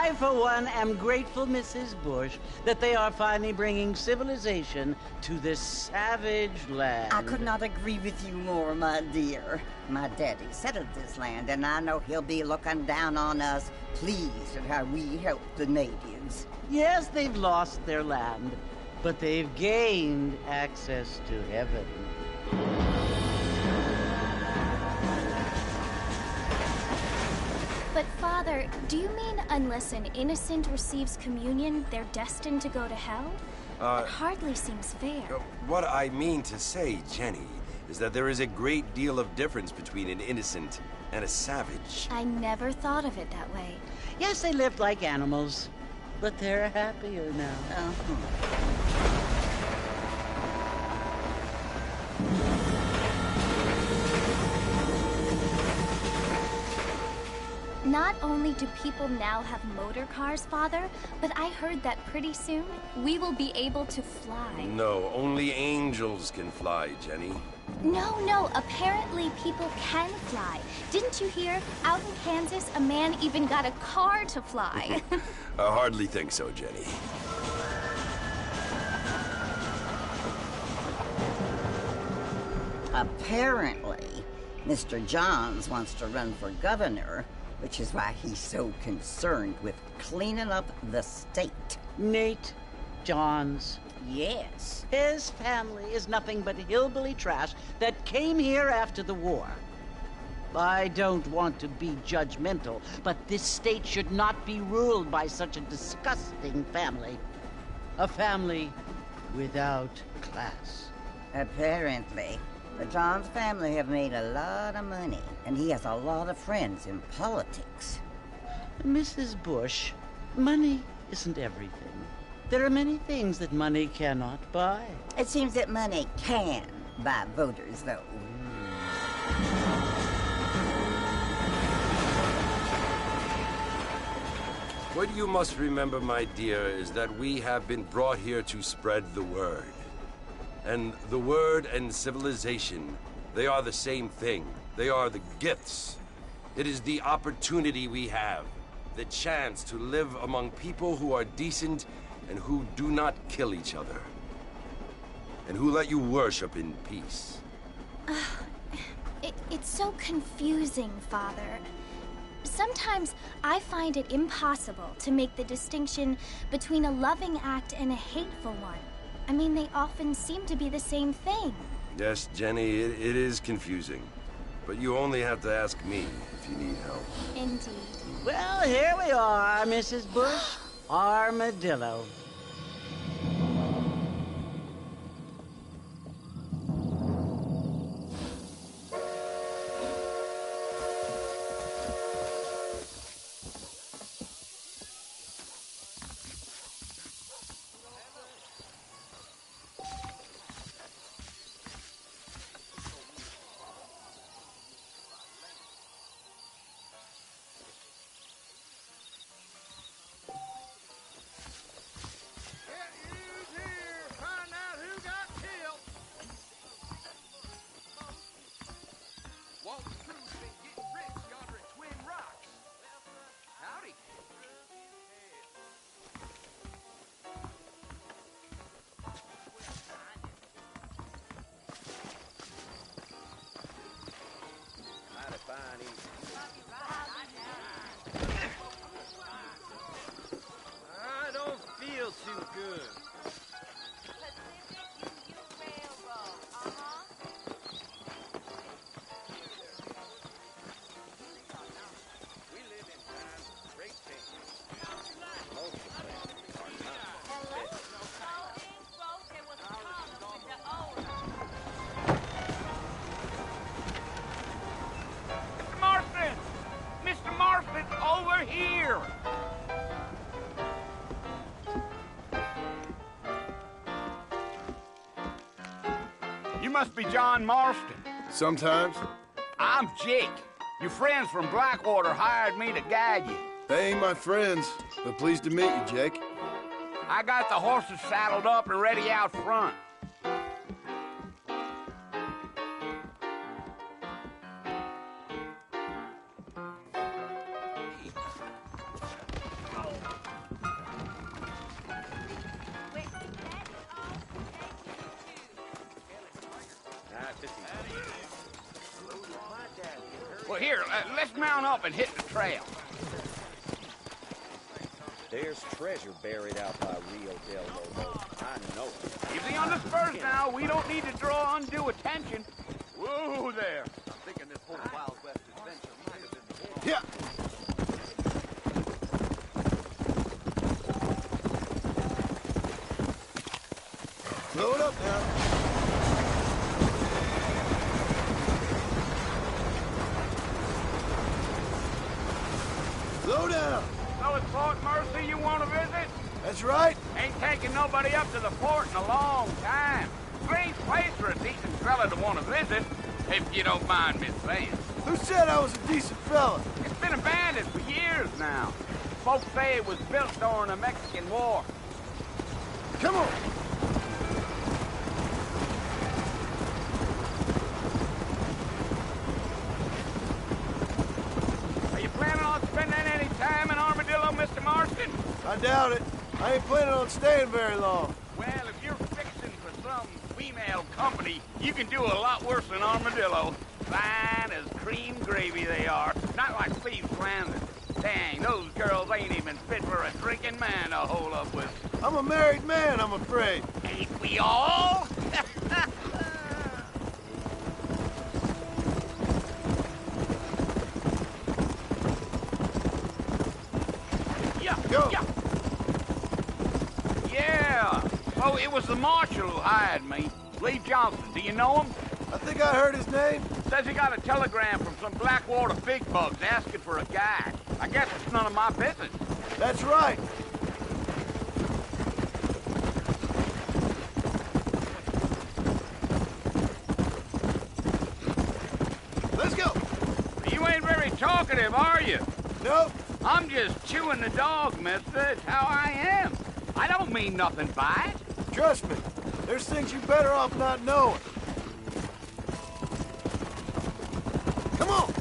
I, for one, am grateful, Mrs. Bush, that they are finally bringing civilization to this savage land. I could not agree with you more, my dear. My daddy settled this land, and I know he'll be looking down on us, pleased at how we help the natives. Yes, they've lost their land, but they've gained access to heaven. But, Father, do you mean unless an innocent receives communion, they're destined to go to hell? That hardly seems fair. What I mean to say, Jenny, is that there is a great deal of difference between an innocent and a savage. I never thought of it that way. Yes, they lived like animals, but they're happier now. Not only do people now have motor cars, Father, but I heard that pretty soon we will be able to fly. No, only angels can fly, Jenny. No, apparently people can fly. Didn't you hear? Out in Kansas, a man even got a car to fly. I hardly think so, Jenny. Apparently, Mr. Johns wants to run for governor, which is why he's so concerned with cleaning up the state. Nate Johns. Yes. His family is nothing but hillbilly trash that came here after the war. I don't want to be judgmental, but this state should not be ruled by such a disgusting family. A family without class. Apparently. The Johns family have made a lot of money, and he has a lot of friends in politics. Mrs. Bush, money isn't everything. There are many things that money cannot buy. It seems that money can buy voters, though. What you must remember, my dear, is that we have been brought here to spread the word. And the word and civilization, they are the same thing. They are the gifts. It is the opportunity we have, the chance to live among people who are decent and who do not kill each other, and who let you worship in peace. It's so confusing, Father. Sometimes I find it impossible to make the distinction between a loving act and a hateful one. I mean, they often seem to be the same thing. Yes, Jenny, it is confusing. But you only have to ask me if you need help. Indeed. Well, here we are, Mrs. Bush. Armadillo. I don't feel too good. Here! You must be John Marston. Sometimes. I'm Jake. Your friends from Blackwater hired me to guide you. They ain't my friends, but pleased to meet you, Jake. I got the horses saddled up and ready out front. Well, here, let's mount up and hit the trail. There's treasure buried out by Rio del Lobo. I know it. Easy on the spurs now. We don't need to draw undue attention. Whoa there. I'm thinking this whole Wild West adventure might have been... Yeah. Slow it up now. Slow down. So it's Fort Mercy you want to visit? That's right. Ain't taking nobody up to the fort in a long time. Strange place for a decent fella to want to visit, if you don't mind me saying. Who said I was a decent fella? It's been abandoned for years now. Folks say it was built during the Mexican War. Come on. Are you planning on spending any time in Armadillo, Mr. Marston? I doubt it. I ain't planning on staying very long. Well, if you're fixing for some female company, you can do a lot worse than Armadillo. Fine as cream gravy they are. Not like Steve Flanders. Dang, those girls ain't even fit for a drinking man to hold up with. I'm a married man, I'm afraid. Ain't we all? Yeah, Go. yeah. Yeah. Oh, it was the marshal who hired me. Lee Johnson. Do you know him? I think I heard his name. Says he got a telegram from some Blackwater big bugs asking for a guide. I guess it's none of my business. That's right. Let's go. You ain't very talkative, are you? Nope. I'm just chewing the dog, mister. It's how I am. I don't mean nothing by it. Trust me. There's things you better off not knowing. Come on.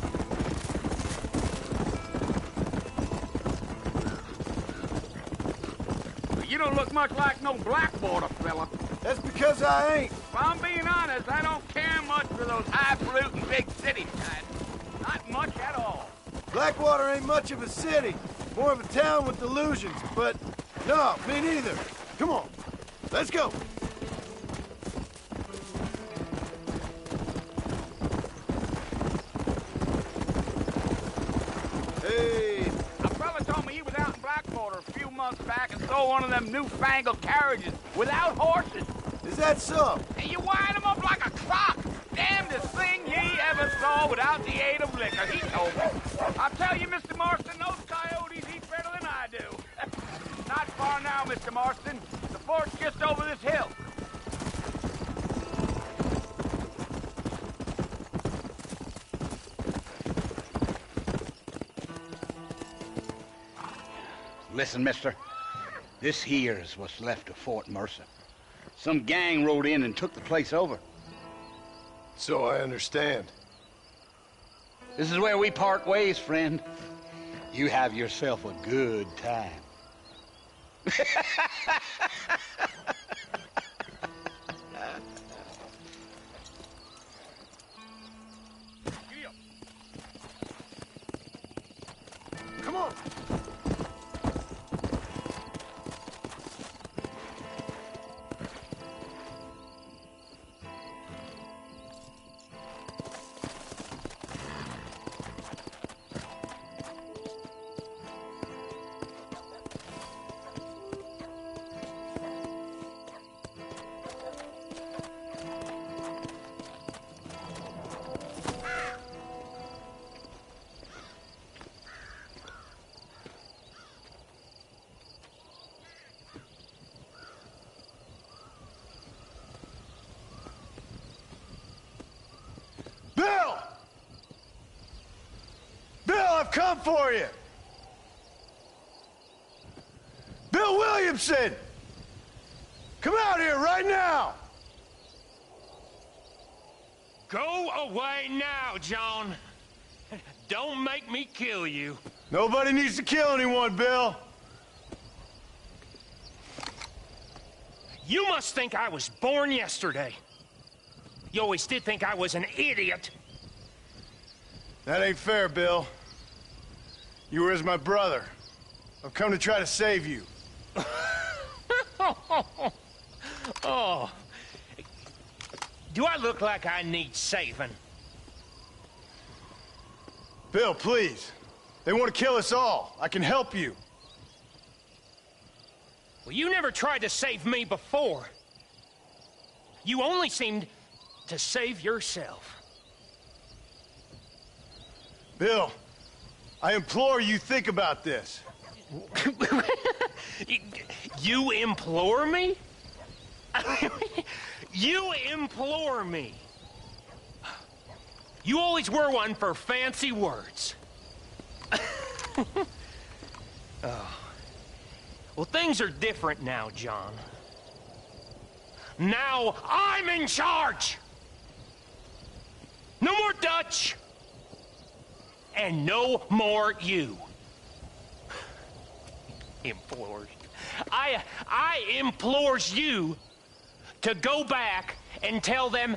You don't look much like no Blackwater fella. That's because I ain't. If I'm being honest, I don't care much for those highfalutin big city types. Not much at all. Blackwater ain't much of a city. More of a town with delusions, but no, me neither. Come on. Let's go. Hey. A fella told me he was out in Blackwater a few months back and saw one of them newfangled carriages without horses. Is that so? And you wind 'em up like a clock. Damnedest thing ye ever saw without the aid of liquor, he told me. I'll tell you, Mr. Marston, those coyotes eat better than I do. Not far now, Mr. Marston. The fort's just over this hill. Listen, mister. This here's what's left of Fort Mercer. Some gang rode in and took the place over. So I understand. This is where we part ways, friend. You have yourself a good time. Come on. Bill! Bill, I've come for you! Bill Williamson! Come out here right now! Go away now, John. Don't make me kill you. Nobody needs to kill anyone, Bill. You must think I was born yesterday. You always did think I was an idiot. That ain't fair, Bill. You were as my brother. I've come to try to save you. Oh. Do I look like I need saving? Bill, please. They want to kill us all. I can help you. Well, you never tried to save me before. You only seemed to save yourself. Bill, I implore you think about this. You implore me? You implore me. You always were one for fancy words. Oh. Well, things are different now, John. Now I'm in charge! No more Dutch! And no more you. Implores. I implores you to go back and tell them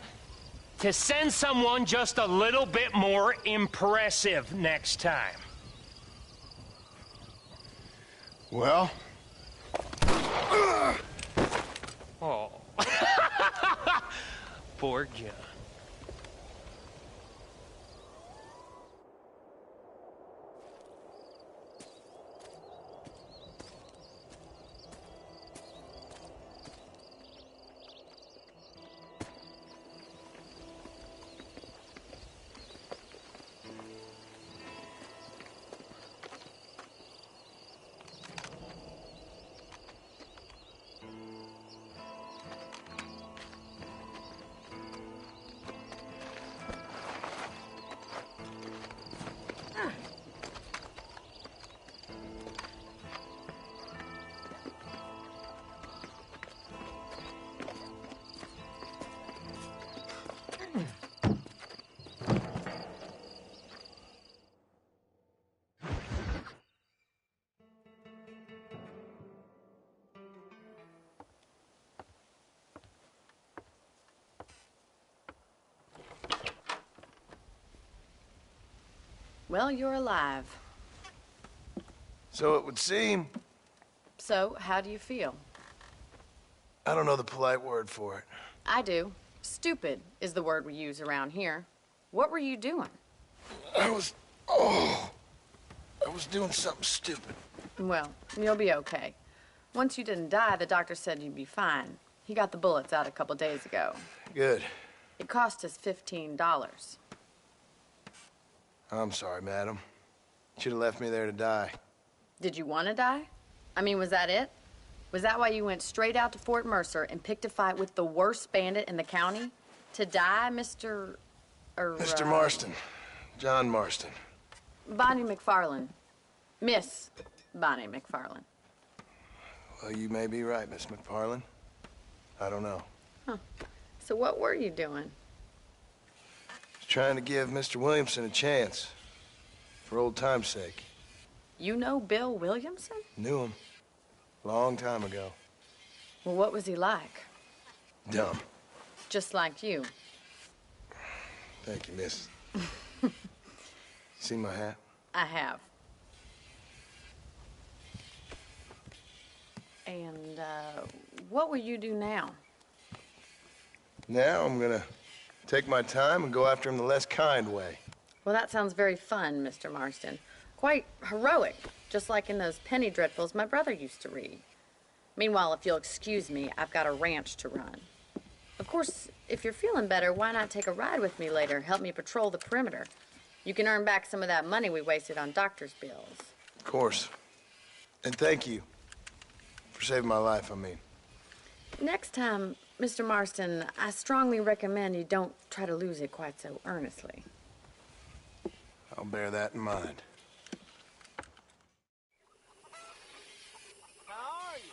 to send someone just a little bit more impressive next time. Well? Oh. Poor John. Well, you're alive. So it would seem. So, how do you feel? I don't know the polite word for it. I do. Stupid is the word we use around here. What were you doing? I was doing something stupid. Well, you'll be okay. Once you didn't die, the doctor said you'd be fine. He got the bullets out a couple days ago. Good. It cost us $15. I'm sorry, madam. Should have left me there to die. Did you want to die? I mean, was that it? Was that why you went straight out to Fort Mercer and picked a fight with the worst bandit in the county? To die, Mr. Mr. Marston. John Marston. Bonnie McFarlane. Miss Bonnie McFarlane. Well, you may be right, Miss McFarlane. I don't know. Huh. So what were you doing? Trying to give Mr. Williamson a chance. For old time's sake. You know Bill Williamson? Knew him. Long time ago. Well, what was he like? Dumb. Just like you. Thank you, miss. See my hat? I have. And, what will you do now? Now I'm gonna take my time and go after him the less kind way. Well, that sounds very fun, Mr. Marston. Quite heroic, just like in those penny dreadfuls my brother used to read. Meanwhile, if you'll excuse me, I've got a ranch to run. Of course, if you're feeling better, why not take a ride with me later? Help me patrol the perimeter. You can earn back some of that money we wasted on doctor's bills. Of course. And thank you for saving my life, I mean. Next time, Mr. Marston, I strongly recommend you don't try to lose it quite so earnestly. I'll bear that in mind. How are you?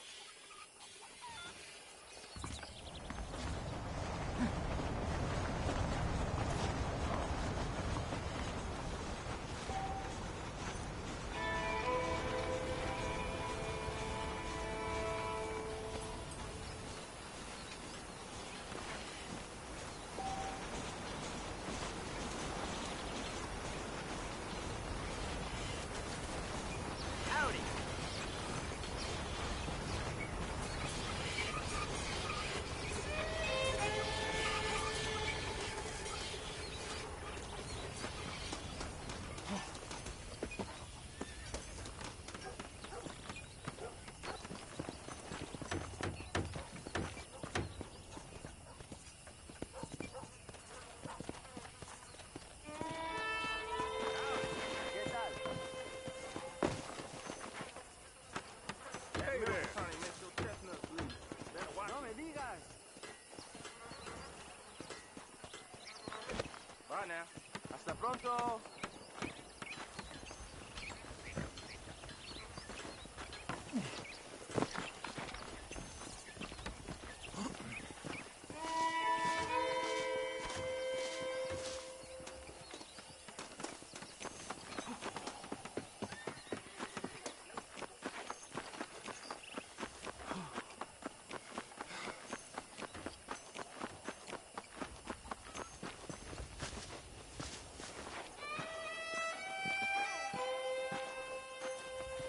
Bye now. Hasta pronto.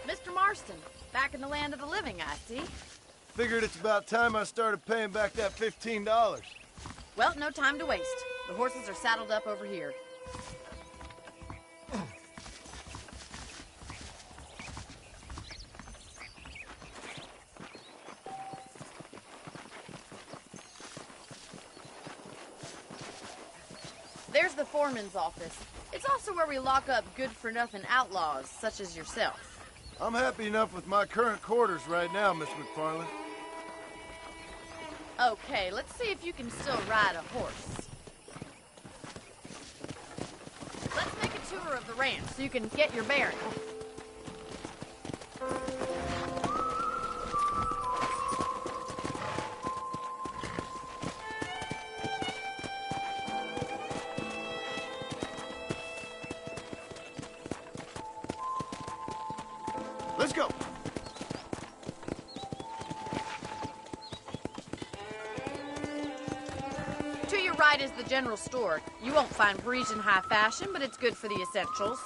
Mr. Marston, back in the land of the living, I see. Figured it's about time I started paying back that $15. Well, no time to waste. The horses are saddled up over here. There's the foreman's office. It's also where we lock up good-for-nothing outlaws, such as yourself. I'm happy enough with my current quarters right now, Miss McFarland. Okay, let's see if you can still ride a horse. Let's make a tour of the ranch so you can get your bearings. Let's go. To your right is the general store. You won't find Parisian high fashion, but it's good for the essentials.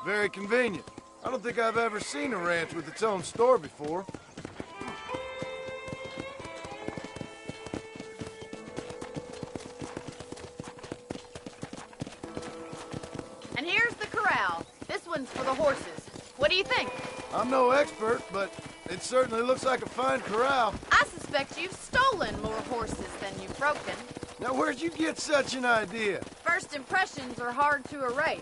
Very convenient. I don't think I've ever seen a ranch with its own store before. And here's the corral. This one's for the horses. What do you think? I'm no expert, but it certainly looks like a fine corral. I suspect you've stolen more horses than you've broken. Now, where'd you get such an idea? First impressions are hard to erase.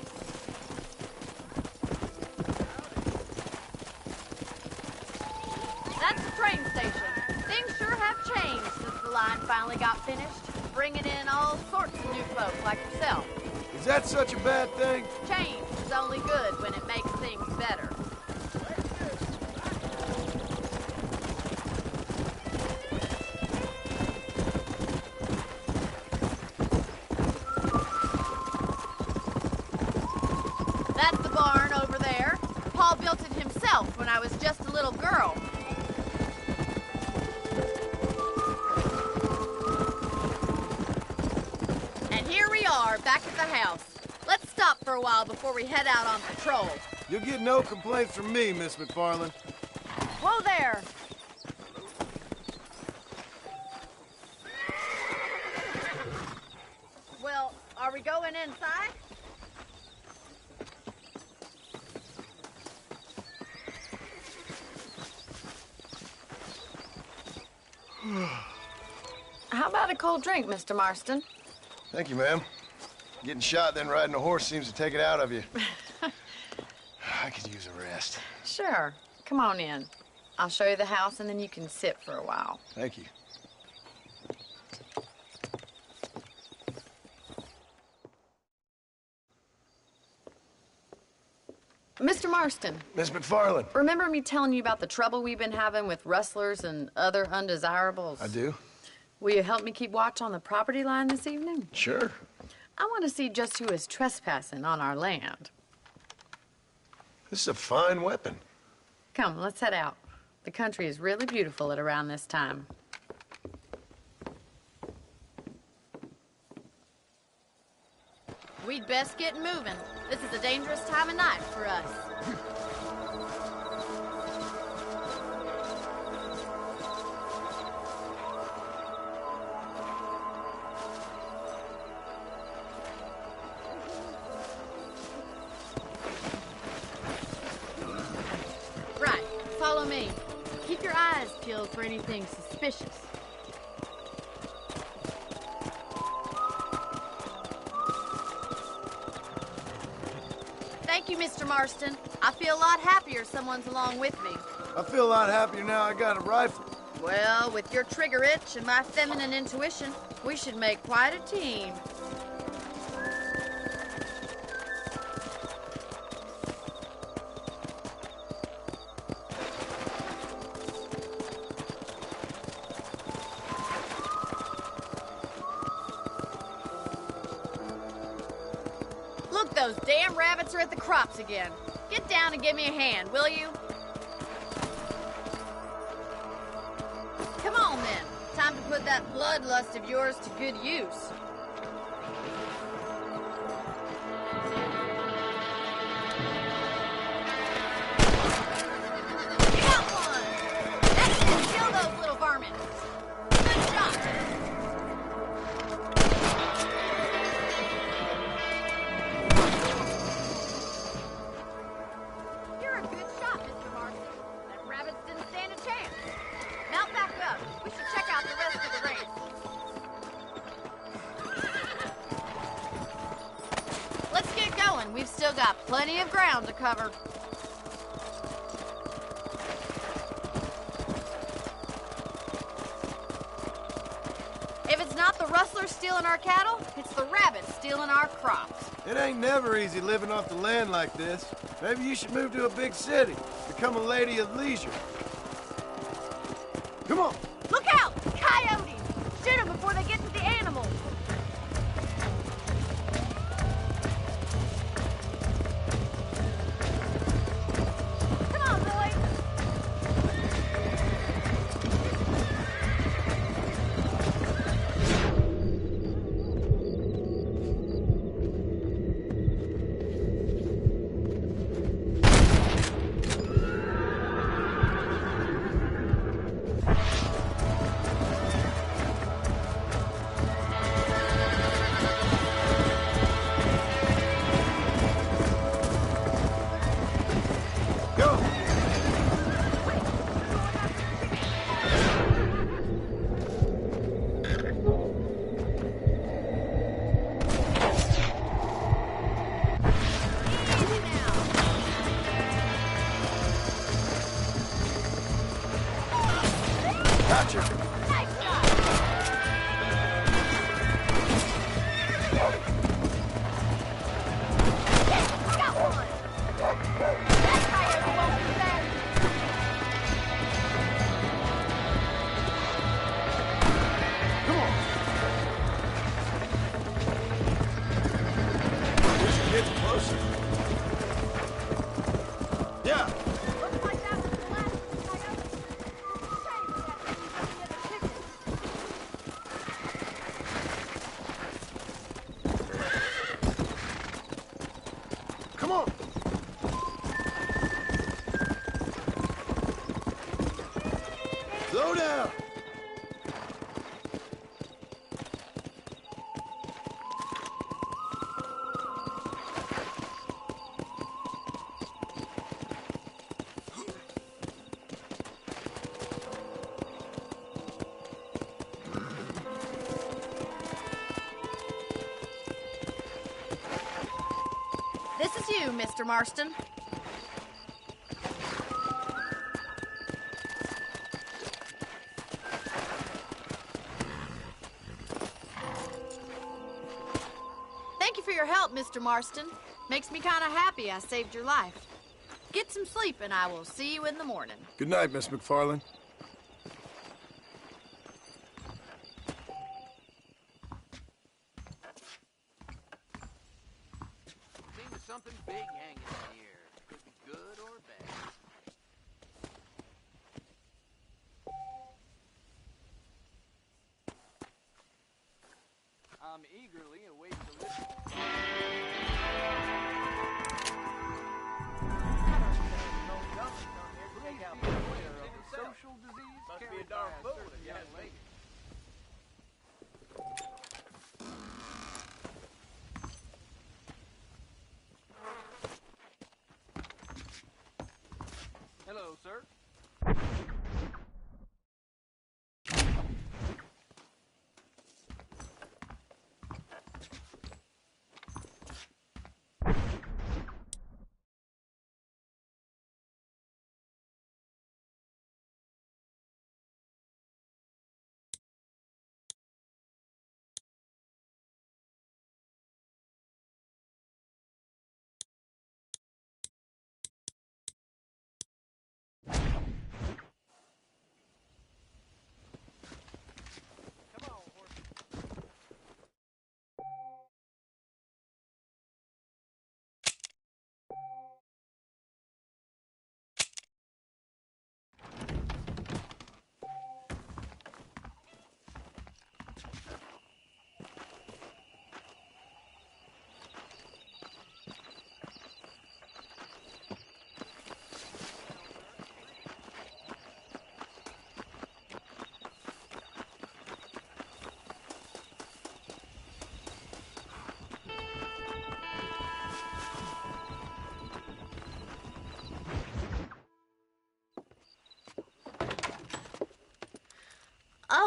That's the train station. Things sure have changed since the line finally got finished, bringing in all sorts of new folks like yourself. Is that such a bad thing? Change is only good when it makes things better. That's the barn over there. Paul built it himself when I was just a little girl. And here we are, back at the house. Let's stop for a while before we head out on patrol. You'll get no complaints from me, Miss McFarland. Whoa there! Well, are we going inside? How about a cold drink, Mr. Marston? Thank you, ma'am. Getting shot, then riding a horse seems to take it out of you. I could use a rest. Sure. Come on in. I'll show you the house, and then you can sit for a while. Thank you. Mr. Marston. Miss McFarland. Remember me telling you about the trouble we've been having with rustlers and other undesirables? I do. Will you help me keep watch on the property line this evening? Sure. I want to see just who is trespassing on our land. This is a fine weapon. Come, let's head out. The country is really beautiful at around this time. We'd best get moving. This is a dangerous time of night for us. Right, follow me. Keep your eyes peeled for anything suspicious. Thank you, Mr. Marston. I feel a lot happier someone's along with me. I feel a lot happier now I got a rifle. Well, with your trigger itch and my feminine intuition, we should make quite a team. Look, those damn rabbits are at the crops again. Get down and give me a hand, will you? Come on, then. Time to put that bloodlust of yours to good use. Got one! That's it! Kill those little varmints! Good shot! You're a good shot, Mr. Marston. That rabbits didn't stand a chance. Mount back up. We should check out the rest of the race. Let's get going. We've still got plenty of ground to cover. If it's not the rustlers stealing our cattle, it's the rabbits stealing our crops. It ain't never easy living off the land like this. Maybe you should move to a big city. Become a lady of leisure. Come on. Look out! Coyotes! Shoot them before they get to the animals. Come on, boys! Go. Easy now. Gotcha. Nice shot. Got one. That coyote won't be back. Come on. We should get closer. Yeah. Looks like that was the last of the coyotes. Shame we had to lose any of the chickens. Come on. Slow down. This is you, Mr. Marston. Thank you for your help, Mr. Marston. Makes me kind of happy I saved your life. Get some sleep, and I will see you in the morning. Good night, Miss McFarland. Seems there's something big hanging in the air. Could be good or bad. I'm eagerly awaiting the listen. Social disease must be a darn fool if you hadn't laid it. Hello, sir.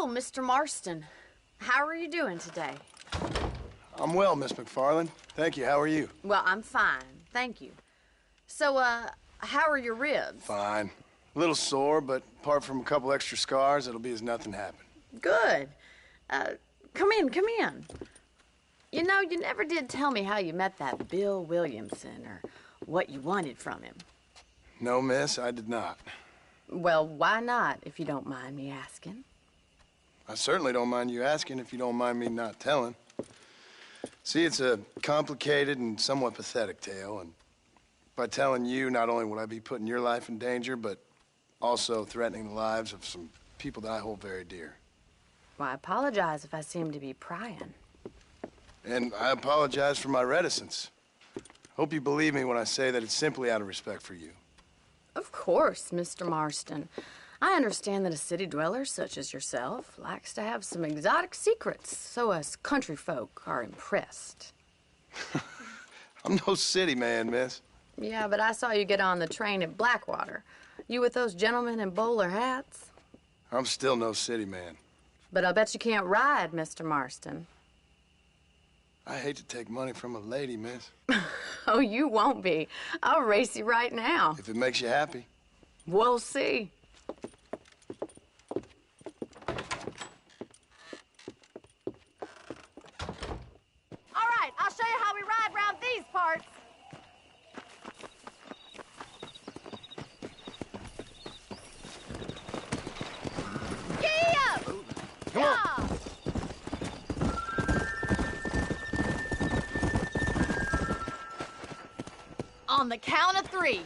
Oh, Mr. Marston. How are you doing today? I'm well, Miss McFarland. Thank you. How are you? Well, I'm fine. Thank you. So, how are your ribs? Fine. A little sore, but apart from a couple extra scars, it'll be as nothing happened. Good. Come in, come in. You know, you never did tell me how you met that Bill Williamson or what you wanted from him. No, miss, I did not. Well, why not, if you don't mind me asking? I certainly don't mind you asking if you don't mind me not telling. See, it's a complicated and somewhat pathetic tale, and by telling you, not only would I be putting your life in danger, but also threatening the lives of some people that I hold very dear. Well, I apologize if I seem to be prying. And I apologize for my reticence. Hope you believe me when I say that it's simply out of respect for you. Of course, Mr. Marston. I understand that a city dweller such as yourself likes to have some exotic secrets, so us country folk are impressed. I'm no city man, miss. Yeah, but I saw you get on the train at Blackwater. You with those gentlemen in bowler hats? I'm still no city man. But I bet you can't ride, Mr. Marston. I hate to take money from a lady, miss. Oh, you won't be. I'll race you right now. If it makes you happy. We'll see. All right, I'll show you how we ride round these parts. Giddy up! Come on. On the count of 3.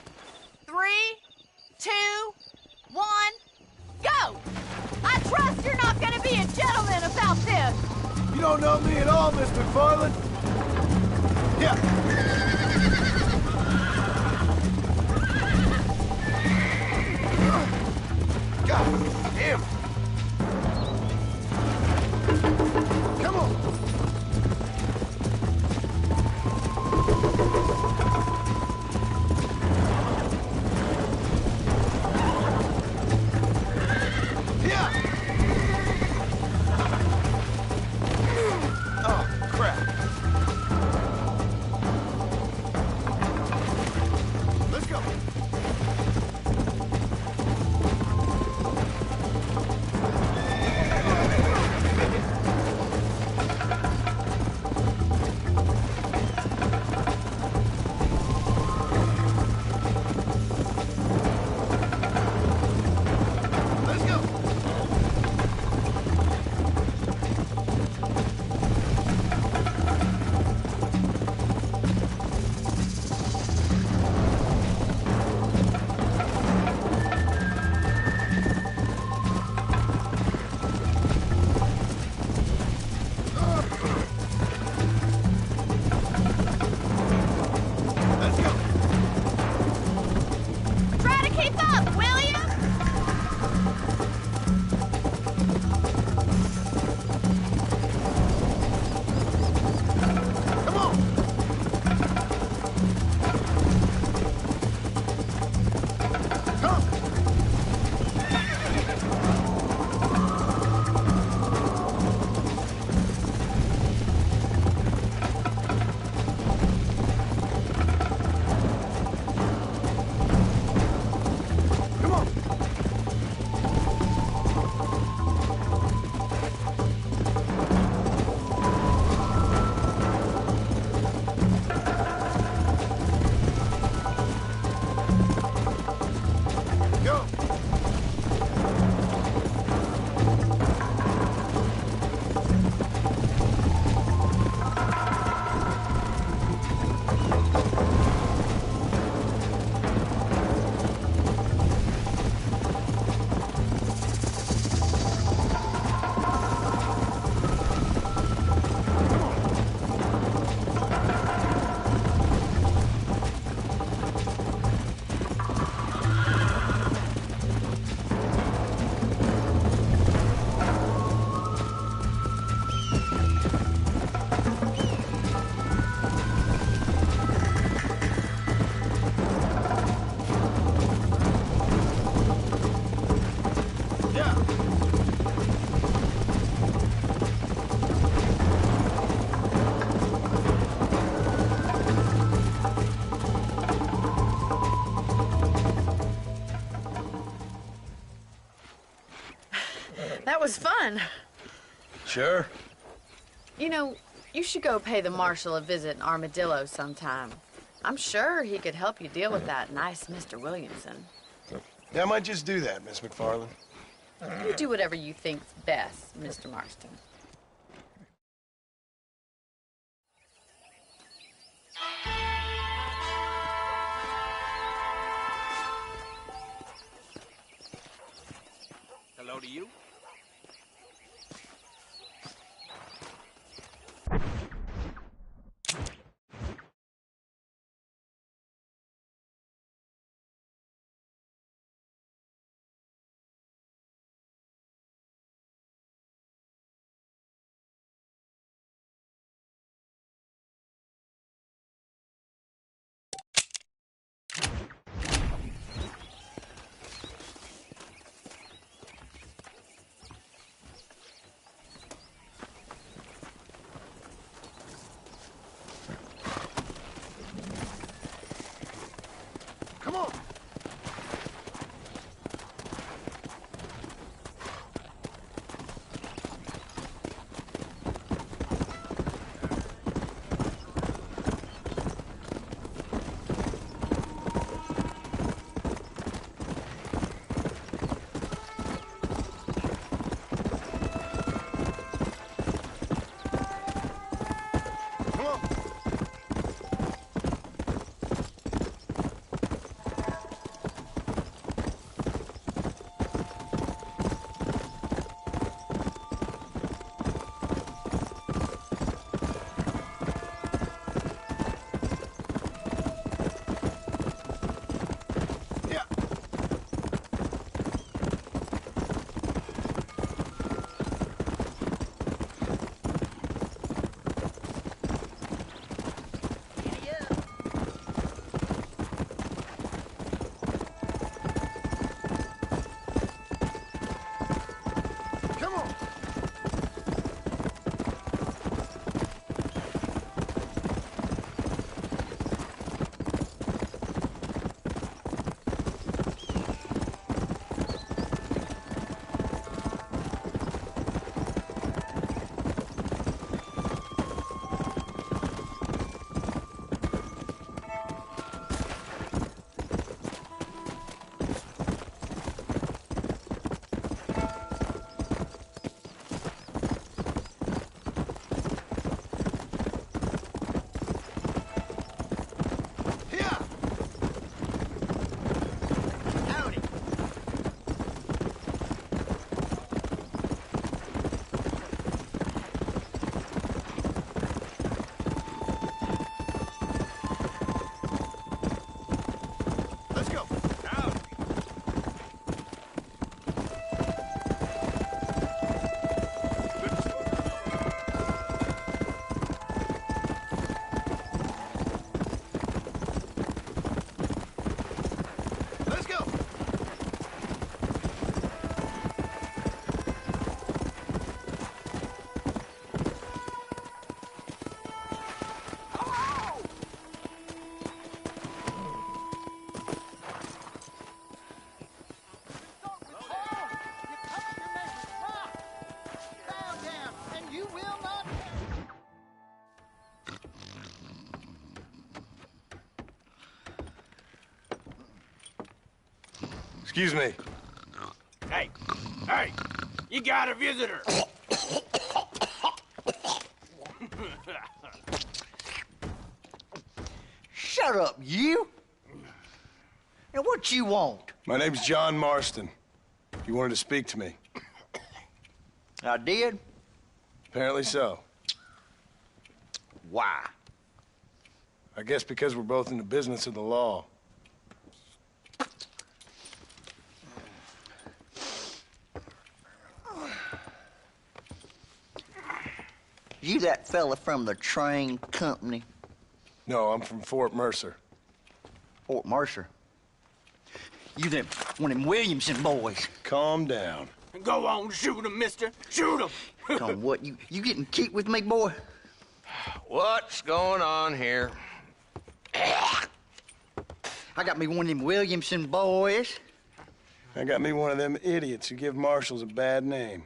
3, 2, 1, go! I trust you're not gonna be a gentleman about this. You don't know me at all, Miss McFarland. Yeah. God damn. Come on. was fun. Sure. You know, you should go pay the marshal a visit in Armadillo sometime. I'm sure he could help you deal with that nice Mr. Williamson. Yeah, I might just do that, Miss McFarland. You do whatever you think's best, Mr. Marston. Hello to you. Come on. Excuse me. Hey, hey, you got a visitor. Shut up, you! Now, what you want? My name's John Marston. You wanted to speak to me. I did? Apparently so. Why? I guess because we're both in the business of the law. You that fella from the train company? No, I'm from Fort Mercer. Fort Mercer? You them, one of them Williamson boys. Calm down. Go on, shoot him, mister. Shoot him. Come on, what, you getting kicked with me, boy? What's going on here? I got me one of them Williamson boys. I got me one of them idiots who give marshals a bad name.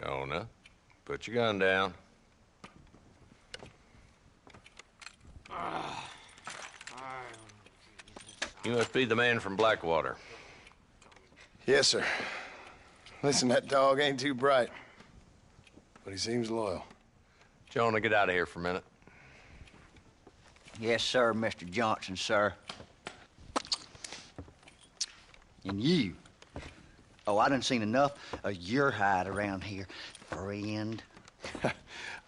Jonah, put your gun down. You must be the man from Blackwater. Yes, sir. Listen, that dog ain't too bright, but he seems loyal. Jonah, get out of here for a minute. Yes, sir, Mr. Johnson, sir. And you. Oh, I done seen enough of your hide around here, friend.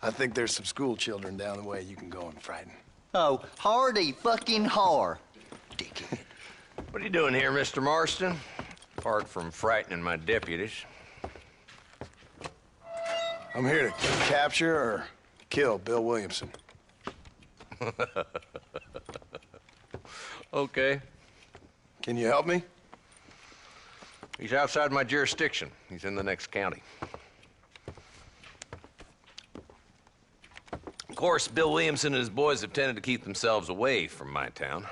I think there's some school children down the way you can go and frighten. Oh, hardy fucking har. Dickhead. What are you doing here, Mr. Marston? Apart from frightening my deputies. I'm here to capture or kill Bill Williamson. Okay. Can you help me? He's outside my jurisdiction. He's in the next county. Of course, Bill Williamson and his boys have tended to keep themselves away from my town.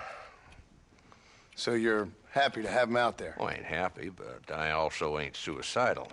So you're happy to have him out there? Well, I ain't happy, but I also ain't suicidal.